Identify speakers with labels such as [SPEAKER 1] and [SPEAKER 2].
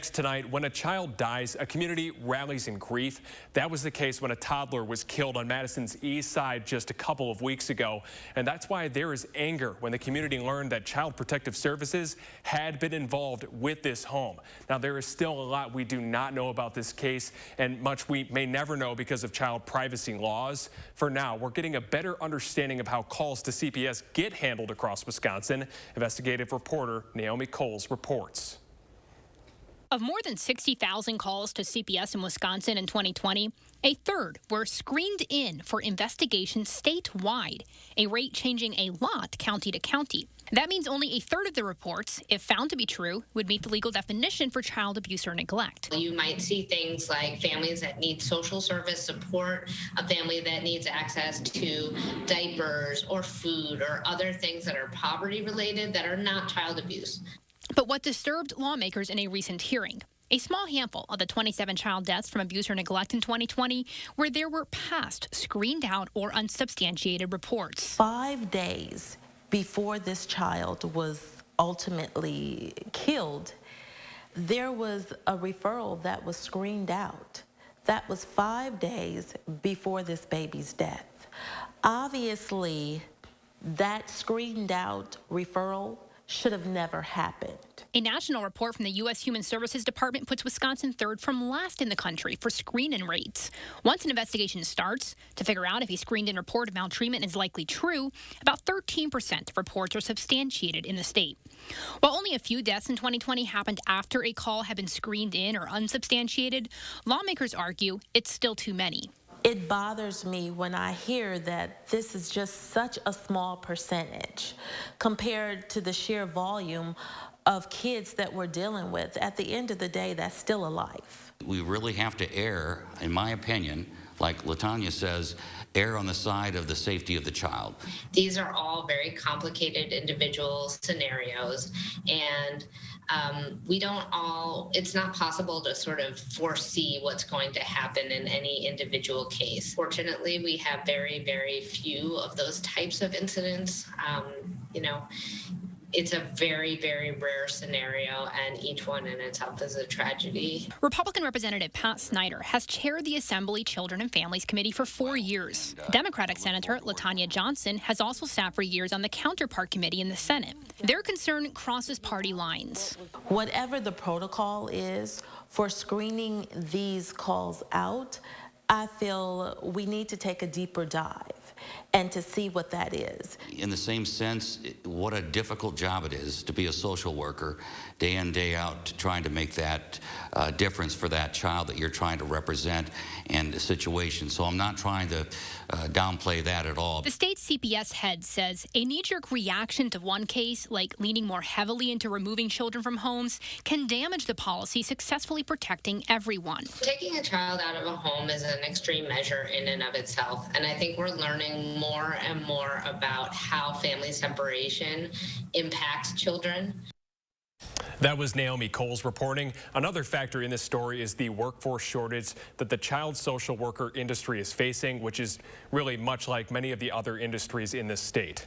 [SPEAKER 1] CPS tonight, when a child dies, a community rallies in grief. That was the case when a toddler was killed on Madison's east side just a couple of weeks ago. And that's why there is anger when the community learned that Child Protective Services had been involved with this home. Now, there is still a lot we do not know about this case, and much we may never know because of child privacy laws. For now, we're getting a better understanding of how calls to CPS get handled across Wisconsin. Investigative reporter Naomi Coles reports.
[SPEAKER 2] Of more than 60,000 calls to CPS in Wisconsin in 2020, a third were screened in for investigations statewide, a rate changing a lot county to county. That means only a third of the reports, if found to be true, would meet the legal definition for child abuse or neglect.
[SPEAKER 3] You might see things like families that need social service support, a family that needs access to diapers or food or other things that are poverty related that are not child abuse.
[SPEAKER 2] But what disturbed lawmakers in a recent hearing? A small handful of the 27 child deaths from abuse or neglect in 2020 where there were past screened out or unsubstantiated reports.
[SPEAKER 4] 5 days before this child was ultimately killed, there was a referral that was screened out. That was 5 days before this baby's death. Obviously, that screened out referral should have never happened.
[SPEAKER 2] A national report from the U.S. Human Services Department puts Wisconsin third from last in the country for screen-in rates. Once an investigation starts, to figure out if a screened-in report of maltreatment is likely true, about 13% of reports are substantiated in the state. While only a few deaths in 2020 happened after a call had been screened in or unsubstantiated, lawmakers argue it's still too many.
[SPEAKER 4] It bothers me when I hear that this is just such a small percentage compared to the sheer volume of kids that we're dealing with. At the end of the day, that's still a life.
[SPEAKER 5] We really have to err, in my opinion, like LaTanya says, err on the side of the safety of the child.
[SPEAKER 3] These are all very complicated individual scenarios, and it's not possible to sort of foresee what's going to happen in any individual case. Fortunately, we have very, very few of those types of incidents. It's a very, very rare scenario, and each one in itself is a tragedy.
[SPEAKER 2] Republican Representative Pat Snyder has chaired the Assembly Children and Families Committee for 4 years. Democratic Senator LaTanya Johnson has also sat for years on the Counterpart Committee in the Senate. Their concern crosses party lines.
[SPEAKER 4] Whatever the protocol is for screening these calls out, I feel we need to take a deeper dive and to see what that is.
[SPEAKER 5] In the same sense, what a difficult job it is to be a social worker day in, day out, trying to make that difference for that child that you're trying to represent and the situation. So I'm not trying to downplay that at all.
[SPEAKER 2] The state's CPS head says a knee-jerk reaction to one case, like leaning more heavily into removing children from homes, can damage the policy successfully protecting everyone.
[SPEAKER 3] Taking a child out of a home is an extreme measure in and of itself, and I think we're learning more and more about how family separation impacts children.
[SPEAKER 1] That was Naomi Coles reporting. Another factor in this story is the workforce shortage that the child social worker industry is facing, which is really much like many of the other industries in this state.